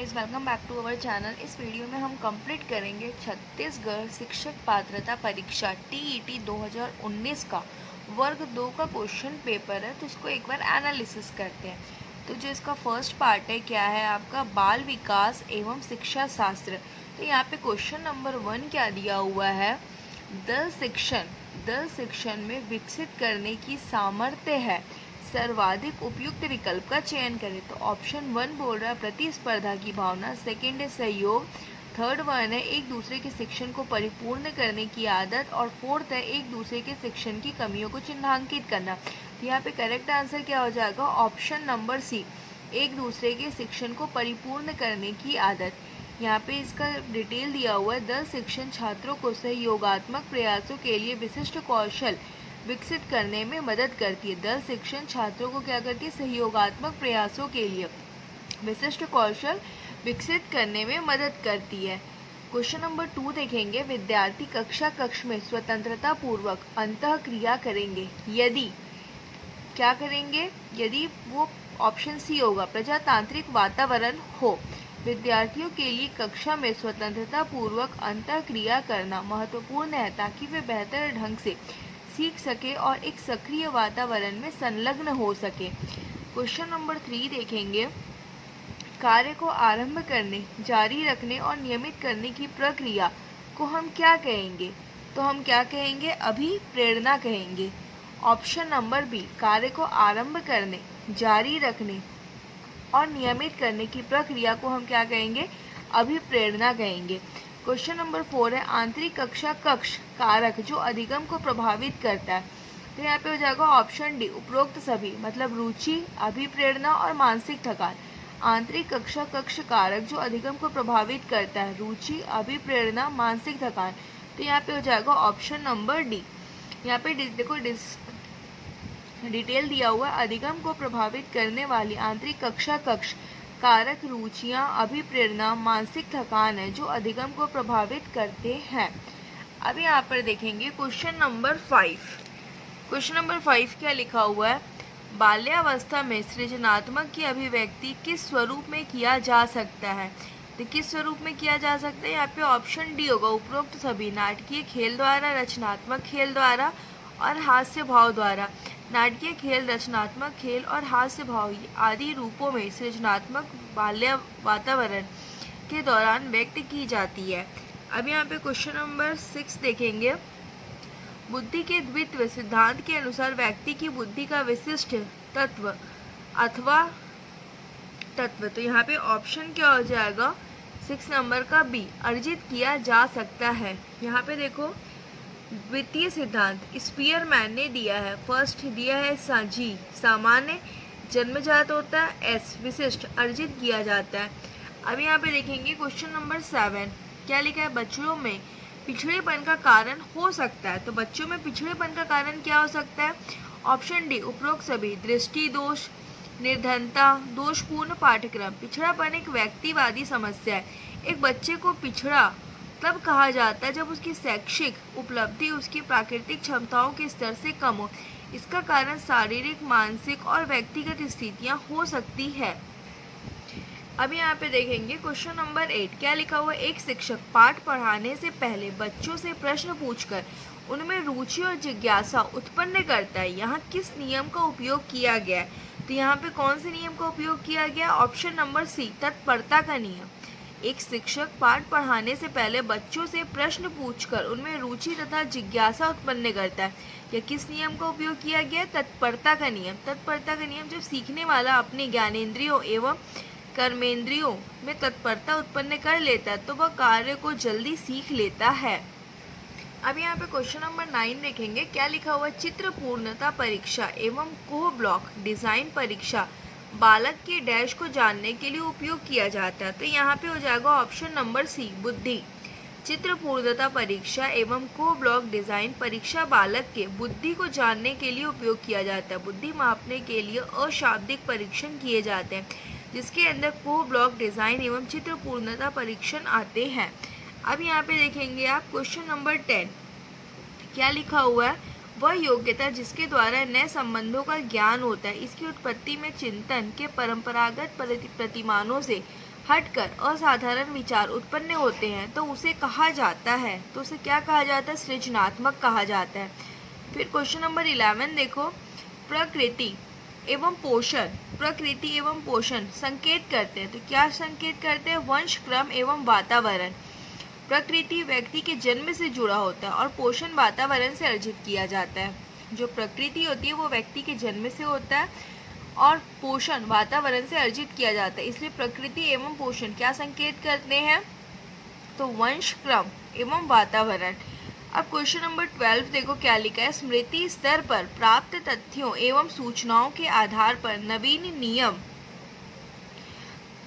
Guys, welcome back to our channel. इस video में हम कंप्लीट करेंगे छत्तीसगढ़ शिक्षक पात्रता परीक्षा टीईटी 2019 का वर्ग 2 का क्वेश्चन पेपर है। तो इसको एक बार एनालिसिस करते हैं। तो जो इसका फर्स्ट पार्ट है क्या है आपका, बाल विकास एवं शिक्षा शास्त्र। तो यहाँ पे क्वेश्चन नंबर 1 क्या दिया हुआ है, दल शिक्षण में विकसित करने की सामर्थ्य है, सर्वाधिक उपयुक्त विकल्प का चयन करें। तो ऑप्शन 1 बोल रहा है प्रतिस्पर्धा की भावना, सेकंड है सहयोग, थर्ड वन है एक दूसरे के शिक्षण को परिपूर्ण करने की आदत, और फोर्थ है एक दूसरे के शिक्षण की कमियों को चिन्हांकित करना। तो यहाँ पे करेक्ट आंसर क्या हो जाएगा, ऑप्शन नंबर सी, एक दूसरे के शिक्षण को परिपूर्ण करने की आदत। यहाँ पे इसका डिटेल दिया हुआ है, दल शिक्षण छात्रों को सहयोगात्मक प्रयासों के लिए विशिष्ट कौशल विकसित करने में मदद करती है। दल शिक्षण छात्रों को क्या करती है, सहयोगात्मक प्रयासों के लिए विशिष्ट कौशल विकसित करने में मदद करती है। क्वेश्चन नंबर 2 देखेंगे, विद्यार्थी कक्ष में स्वतंत्रता पूर्वक अंतः क्रिया करेंगे यदि क्या करेंगे, यदि वो ऑप्शन सी होगा प्रजातांत्रिक वातावरण हो। विद्यार्थियों के लिए कक्षा में स्वतंत्रता पूर्वक अंतः क्रिया करना महत्वपूर्ण है ताकि वे बेहतर ढंग से सीख सके और एक सक्रिय वातावरण में संलग्न हो सके। क्वेश्चन नंबर 3 देखेंगे, कार्य को आरंभ करने, जारी रखने और नियमित करने की प्रक्रिया को हम क्या कहेंगे। तो हम क्या कहेंगे, अभिप्रेरणा कहेंगे। ऑप्शन नंबर बी, कार्य को आरंभ करने, जारी रखने और नियमित करने की प्रक्रिया को हम क्या कहेंगे, अभिप्रेरणा कहेंगे। क्वेश्चन नंबर 4 है, आंतरिक कक्ष कारक जो अधिगम को प्रभावित करता है। तो यहाँ पे हो जाएगा ऑप्शन डी, उपरोक्त सभी, मतलब रुचि, अभिप्रेरणा और मानसिक थकान। आंतरिक कक्ष कारक जो अधिगम को प्रभावित करता है, रुचि, अभिप्रेरणा, मानसिक थकान। तो यहाँ पे हो जाएगा ऑप्शन नंबर डी। यहाँ पे देखो डिटेल दिया हुआ, अधिगम को प्रभावित करने वाली आंतरिक कक्ष कारक रुचियां, अभिप्रेरणा, मानसिक थकान है जो अधिगम को प्रभावित करते हैं। अब यहाँ पर देखेंगे क्वेश्चन नंबर 5। क्वेश्चन नंबर 5 क्या लिखा हुआ है, बाल्यावस्था में सृजनात्मक की अभिव्यक्ति किस स्वरूप में किया जा सकता है। तो किस स्वरूप में किया जा सकता है, यहाँ पे ऑप्शन डी होगा, उपरोक्त सभी, नाटकीय खेल द्वारा, रचनात्मक खेल द्वारा और हास्य भाव द्वारा। नाटकीय खेल, रचनात्मक खेल और हास्य भाव आदि रूपों में सृजनात्मक बाल्य वातावरण के दौरान व्यक्त की जाती है। अब यहाँ पे क्वेश्चन नंबर 6 देखेंगे, बुद्धि के द्वित्व सिद्धांत के अनुसार व्यक्ति की बुद्धि का विशिष्ट तत्व अथवा तत्व। तो यहाँ पे ऑप्शन क्या हो जाएगा, 6 नंबर का बी, अर्जित किया जा सकता है। यहाँ पे देखो द्वितीय सिद्धांत स्पीयरमैन ने दिया है, फर्स्ट दिया है जी, सामान्य, जन्मजात होता है, एस, विशिष्ट, अर्जित किया जाता है। अब यहाँ पे देखेंगे क्वेश्चन नंबर 7 क्या लिखा है, बच्चों में पिछड़ेपन का कारण हो सकता है। तो बच्चों में पिछड़ेपन का कारण क्या हो सकता है, ऑप्शन डी, उपरोक्त सभी, दृष्टि दोष, निर्धनता, दोषपूर्ण पाठ्यक्रम। पिछड़ापन एक व्यक्तिवादी समस्या है। एक बच्चे को पिछड़ा तब कहा जाता है जब उसकी शैक्षिक उपलब्धि उसकी प्राकृतिक क्षमताओं के स्तर से कम हो। इसका कारण शारीरिक, मानसिक और व्यक्तिगत स्थितियां हो सकती है। अब यहाँ पे देखेंगे क्वेश्चन नंबर 8 क्या लिखा हुआ है, एक शिक्षक पाठ पढ़ाने से पहले बच्चों से प्रश्न पूछकर उनमें रुचि और जिज्ञासा उत्पन्न करता है। यहाँ किस नियम का उपयोग किया गया है। तो यहाँ पे कौन से नियम का उपयोग किया गया, ऑप्शन नंबर सी, तत्परता का नियम। एक शिक्षक पाठ पढ़ाने से पहले बच्चों से प्रश्न पूछकर उनमें रुचि तथा जिज्ञासा उत्पन्न करता है। यह किस नियम का उपयोग किया गया, तत्परता का नियम। तत्परता का नियम, जब सीखने वाला अपने ज्ञानेंद्रियों एवं कर्मेंद्रियों में तत्परता उत्पन्न कर लेता है तो वह कार्य को जल्दी सीख लेता है। अब यहाँ पे क्वेश्चन नंबर 9 देखेंगे, क्या लिखा हुआ, चित्र पूर्णता परीक्षा एवं कोह ब्लॉक डिजाइन परीक्षा बालक के डैश को जानने के लिए उपयोग किया जाता है। तो यहाँ पे हो जाएगा ऑप्शन नंबर सी, बुद्धि। चित्र पूर्णता परीक्षा एवं को ब्लॉक डिजाइन परीक्षा बालक के बुद्धि को जानने के लिए उपयोग किया जाता है। बुद्धि मापने के लिए अशाब्दिक परीक्षण किए जाते हैं जिसके अंदर को ब्लॉक डिजाइन एवं चित्र पूर्णता परीक्षण आते हैं। अब यहाँ पे देखेंगे आप क्वेश्चन नंबर 10 क्या लिखा हुआ है, वह योग्यता जिसके द्वारा नए संबंधों का ज्ञान होता है, इसकी उत्पत्ति में चिंतन के परंपरागत प्रतिमानों से हटकर असाधारण विचार उत्पन्न होते हैं तो उसे कहा जाता है, तो उसे क्या कहा जाता है? सृजनात्मक कहा जाता है। फिर क्वेश्चन नंबर 11 देखो, प्रकृति एवं पोषण, प्रकृति एवं पोषण संकेत करते हैं, तो क्या संकेत करते हैं? वंश, क्रम एवं वातावरण। प्रकृति व्यक्ति के जन्म से जुड़ा होता है और पोषण वातावरण से अर्जित किया जाता है। जो प्रकृति होती है वो व्यक्ति के जन्म से होता है और पोषण वातावरण से अर्जित किया जाता है, इसलिए प्रकृति एवं पोषण क्या संकेत करते हैं? तो वंश, क्रम एवं वातावरण। अब क्वेश्चन नंबर 12 देखो क्या लिखा है, स्मृति स्तर पर प्राप्त तथ्यों एवं सूचनाओं के आधार पर नवीन नियम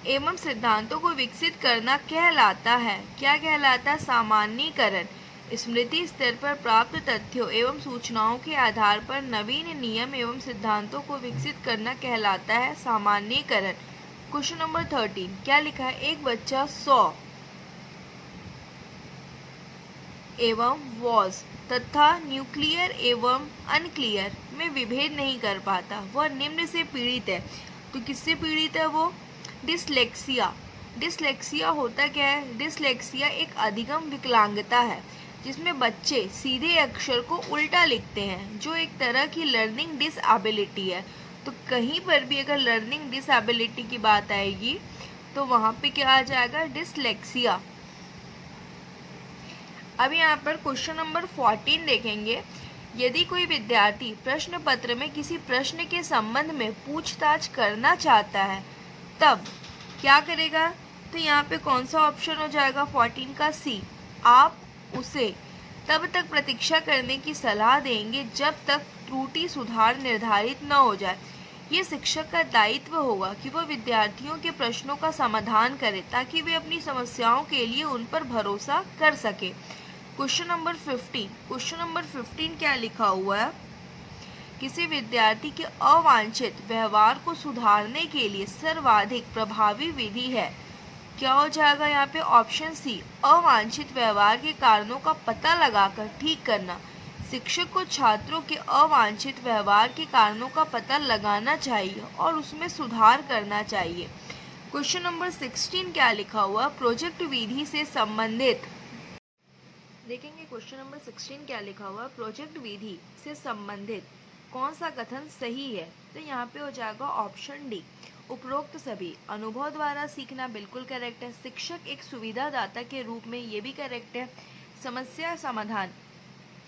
एवं सिद्धांतों को विकसित करना कहलाता है। क्या कहलाता है? सामान्यीकरण। स्मृति स्तर पर प्राप्त तथ्यों एवं सूचनाओं के आधार पर नवीन नियम एवं सिद्धांतों को विकसित करना कहलाता है सामान्यीकरण। क्वेश्चन नंबर 13 क्या लिखा है, एक बच्चा 100 एवं वॉज तथा न्यूक्लियर एवं अनक्लियर में विभेद नहीं कर पाता, वह निम्न से पीड़ित है। तो किससे पीड़ित है वो? डिसलेक्सिया। डिसलेक्सिया होता क्या है? डिसलेक्सिया एक अधिगम विकलांगता है जिसमें बच्चे सीधे अक्षर को उल्टा लिखते हैं, जो एक तरह की लर्निंग डिसएबिलिटी है। तो कहीं पर भी अगर लर्निंग डिसएबिलिटी की बात आएगी तो वहाँ पे क्या आ जाएगा? डिसलेक्सिया। अब यहाँ पर क्वेश्चन नंबर 14 देखेंगे, यदि कोई विद्यार्थी प्रश्न पत्र में किसी प्रश्न के संबंध में पूछताछ करना चाहता है तब क्या करेगा? तो यहाँ पे कौन सा ऑप्शन हो जाएगा? 14 का सी। आप उसे तब तक प्रतीक्षा करने की सलाह देंगे जब तक त्रुटि सुधार निर्धारित न हो जाए। ये शिक्षक का दायित्व होगा कि वह विद्यार्थियों के प्रश्नों का समाधान करे ताकि वे अपनी समस्याओं के लिए उन पर भरोसा कर सके। क्वेश्चन नंबर 15, क्वेश्चन नंबर 15 क्या लिखा हुआ है, किसी विद्यार्थी के अवांछित व्यवहार को सुधारने के लिए सर्वाधिक प्रभावी विधि है। क्या हो जाएगा यहाँ पे? ऑप्शन सी, अवांछित व्यवहार के कारणों का पता लगाकर ठीक करना। शिक्षक को छात्रों के अवांछित व्यवहार के कारणों का पता लगाना चाहिए और उसमें सुधार करना चाहिए। क्वेश्चन नंबर 16 क्या लिखा हुआ, प्रोजेक्ट विधि से संबंधित देखेंगे। क्वेश्चन नंबर 16 क्या लिखा हुआ, प्रोजेक्ट विधि से संबंधित कौन सा कथन सही है? तो यहाँ पे हो जाएगा ऑप्शन डी, उपरोक्त सभी। अनुभव द्वारा सीखना बिल्कुल करेक्ट है। शिक्षक एक सुविधादाता के रूप में, ये भी करेक्ट है। समस्या समाधान,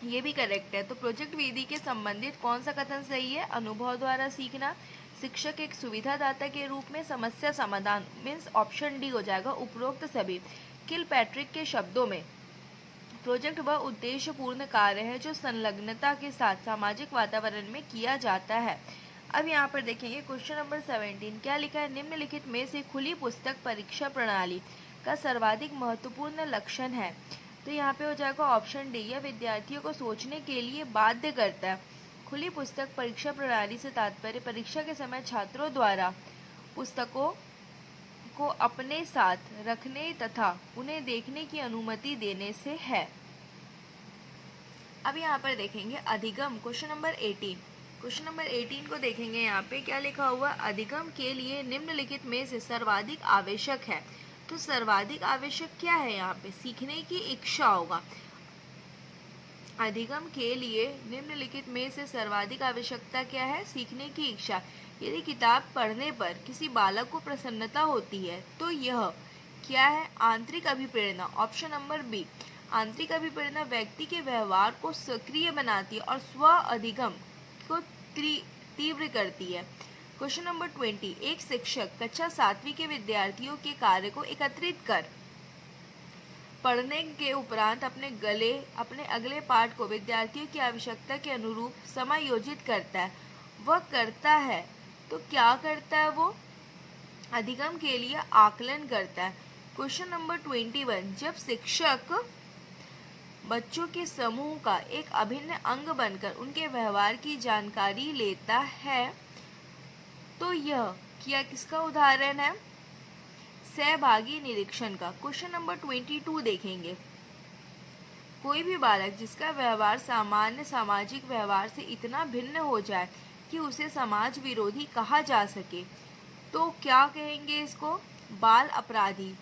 ये भी करेक्ट है। तो प्रोजेक्ट विधि के संबंधित कौन सा कथन सही है? अनुभव द्वारा सीखना, शिक्षक एक सुविधादाता के रूप में, समस्या समाधान मीन्स ऑप्शन डी हो जाएगा, उपरोक्त सभी। किलपैट्रिक के शब्दों में प्रोजेक्ट वह उद्देश्यपूर्ण कार्य है जो संलग्नता के साथ सामाजिक वातावरण में किया जाता है। अब यहाँ पर देखेंगे क्वेश्चन नंबर 17 क्या लिखा है, निम्नलिखित में से खुली पुस्तक परीक्षा प्रणाली का सर्वाधिक महत्वपूर्ण लक्षण है। तो यहाँ पे हो जाएगा ऑप्शन डी, यह विद्यार्थियों को सोचने के लिए बाध्य करता है। खुली पुस्तक परीक्षा प्रणाली से तात्पर्य परीक्षा के समय छात्रों द्वारा पुस्तकों को अपने साथ रखने तथा उन्हें देखने की अनुमति देने से है। अब यहाँ पर देखेंगे अधिगम, क्वेश्चन नंबर 18। क्वेश्चन नंबर 18 को देखेंगे, यहाँ पे क्या लिखा हुआ, अधिगम के लिए निम्नलिखित में से सर्वाधिक आवश्यक है। तो सर्वाधिक आवश्यक क्या है? यहाँ पे सीखने की इच्छा होगा। अधिगम के लिए निम्नलिखित में से सर्वाधिक आवश्यकता क्या है? सीखने की इच्छा। यदि किताब पढ़ने पर किसी बालक को प्रसन्नता होती है तो यह क्या है? आंतरिक अभिप्रेरणा, ऑप्शन नंबर बी। आंतरिक अभिप्रेरणा व्यक्ति के व्यवहार को सक्रिय बनाती है और स्व अधिगम को तीव्र करती है। क्वेश्चन नंबर 20, एक शिक्षक कक्षा 7वीं के विद्यार्थियों के कार्य को एकत्रित कर पढ़ने के उपरांत अपने अगले पाठ को विद्यार्थियों की आवश्यकता के अनुरूप समायोजित करता है। वह करता है तो क्या करता है? वो अधिगम के लिए आकलन करता है। क्वेश्चन नंबर 21, जब शिक्षक बच्चों के समूह का एक अभिन्न अंग बनकर उनके व्यवहार की जानकारी लेता है तो यह क्या किसका उदाहरण है? सहभागी निरीक्षण का। क्वेश्चन नंबर 22 देखेंगे, कोई भी बालक जिसका व्यवहार सामान्य सामाजिक व्यवहार से इतना भिन्न हो जाए कि उसे समाज विरोधी कहा जा सके तो क्या कहेंगे इसको? बाल अपराधी।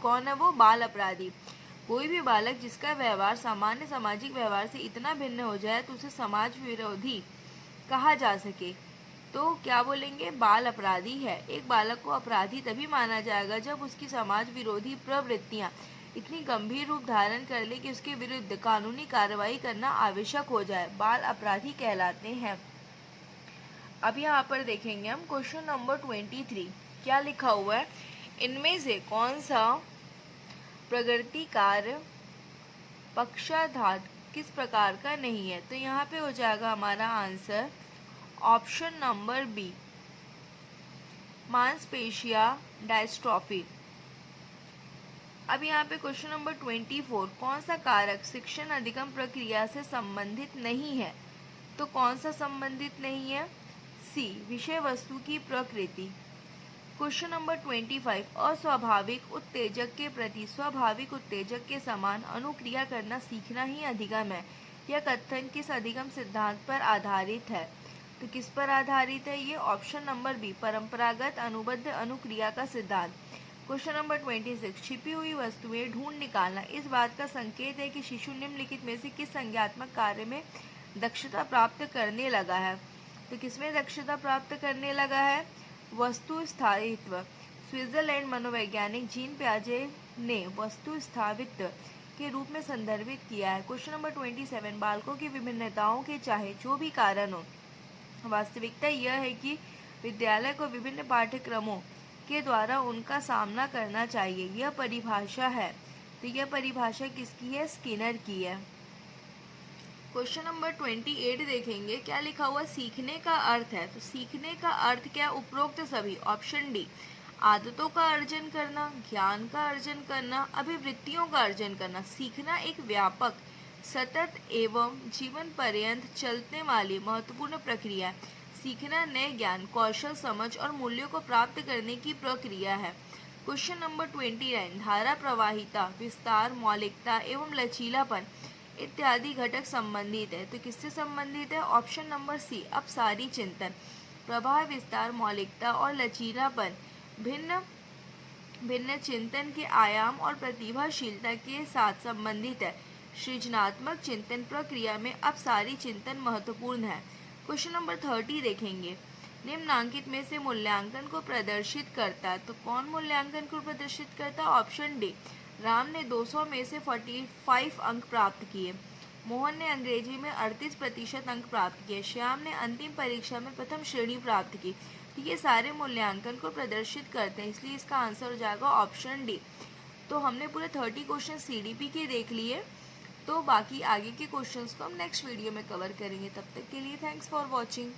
कौन है वो? बाल अपराधी। कोई भी बालक जिसका व्यवहार सामान्य सामाजिक व्यवहार से इतना भिन्न हो जाए तो उसे समाज विरोधी कहा जा सके, तो क्या बोलेंगे? बाल अपराधी है। एक बालक को अपराधी तभी माना जाएगा जब उसकी समाज विरोधी प्रवृत्तियां इतनी गंभीर रूप धारण कर ले कि उसके विरुद्ध कानूनी कार्रवाई करना आवश्यक हो जाए, बाल अपराधी कहलाते हैं। अब यहाँ पर देखेंगे हम क्वेश्चन नंबर 23। क्या लिखा हुआ है? इनमें से कौन सा प्रगतिकार पक्षाघात किस प्रकार का नहीं है? तो यहाँ पे हो जाएगा हमारा आंसर ऑप्शन नंबर बी, मांसपेशिया डायस्ट्रॉफी। अब यहाँ पे क्वेश्चन नंबर 24, कौन सा कारक शिक्षण अधिगम प्रक्रिया से संबंधित नहीं है? तो कौन सा संबंधित नहीं है? सी, विषय वस्तु की प्रकृति। क्वेश्चन नंबर 25, अस्वाभाविक उत्तेजक के प्रति स्वाभाविक उत्तेजक के समान अनुक्रिया करना सीखना ही अधिगम है। यह कथन किस अधिगम सिद्धांत पर आधारित है? तो किस पर आधारित है ये? ऑप्शन नंबर बी, परंपरागत अनुबद्ध अनुक्रिया का सिद्धांत। क्वेश्चन नंबर 26, छिपी हुई वस्तुएं ढूंढ निकालना इस बात का संकेत है कि शिशु निम्नलिखित में से किस संज्ञात्मक कार्य में दक्षता प्राप्त करने लगा है? तो किसमें दक्षता प्राप्त करने लगा है? वस्तु स्थायित्व। स्विट्जरलैंड मनोवैज्ञानिक जीन पियाजे ने वस्तु स्थायित्व के रूप में संदर्भित किया है। क्वेश्चन नंबर 27, बालकों की विभिन्नताओं के चाहे जो भी कारण हो, वास्तविकता यह है कि विद्यालय को विभिन्न पाठ्यक्रमों के द्वारा उनका सामना करना चाहिए। यह परिभाषा है। तो यह परिभाषा किसकी है? स्किनर की है। क्वेश्चन नंबर 28 देखेंगे। क्या लिखा हुआ? सीखने का अर्थ है। तो सीखने का अर्थ क्या? उपरोक्त सभी। ऑप्शन डी, आदतों का अर्जन करना, ज्ञान का अर्जन करना, अभिवृत्तियों का अर्जन करना। सीखना एक व्यापक, सतत एवं जीवन पर्यंत चलने वाली महत्वपूर्ण प्रक्रिया है। सीखना नए ज्ञान, कौशल, समझ और मूल्यों को प्राप्त करने की प्रक्रिया है। क्वेश्चन नंबर 29, धारा प्रवाहिता, विस्तार, मौलिकता एवं लचीलापन इत्यादि घटक संबंधित है। तो किससे संबंधित है? ऑप्शन नंबर सी, अपसारी चिंतन। प्रवाह, विस्तार, मौलिकता और लचीलापन भिन्न भिन्न चिंतन के आयाम और प्रतिभाशीलता के साथ संबंधित है। सृजनात्मक चिंतन प्रक्रिया में अपसारी चिंतन महत्वपूर्ण है। क्वेश्चन नंबर 30 देखेंगे। निम्नांकित में से मूल्यांकन को प्रदर्शित करता है। तो कौन मूल्यांकन को प्रदर्शित करता है? ऑप्शन डी, राम ने 200 में से 45 अंक प्राप्त किए, मोहन ने अंग्रेजी में 38% अंक प्राप्त किए, श्याम ने अंतिम परीक्षा में प्रथम श्रेणी प्राप्त की। तो ये सारे मूल्यांकन को प्रदर्शित करते हैं, इसलिए इसका आंसर हो जाएगा ऑप्शन डी। तो हमने पूरे 30 क्वेश्चन CDP के देख लिए, तो बाकी आगे के क्वेश्चंस को हम नेक्स्ट वीडियो में कवर करेंगे। तब तक के लिए थैंक्स फॉर वॉचिंग।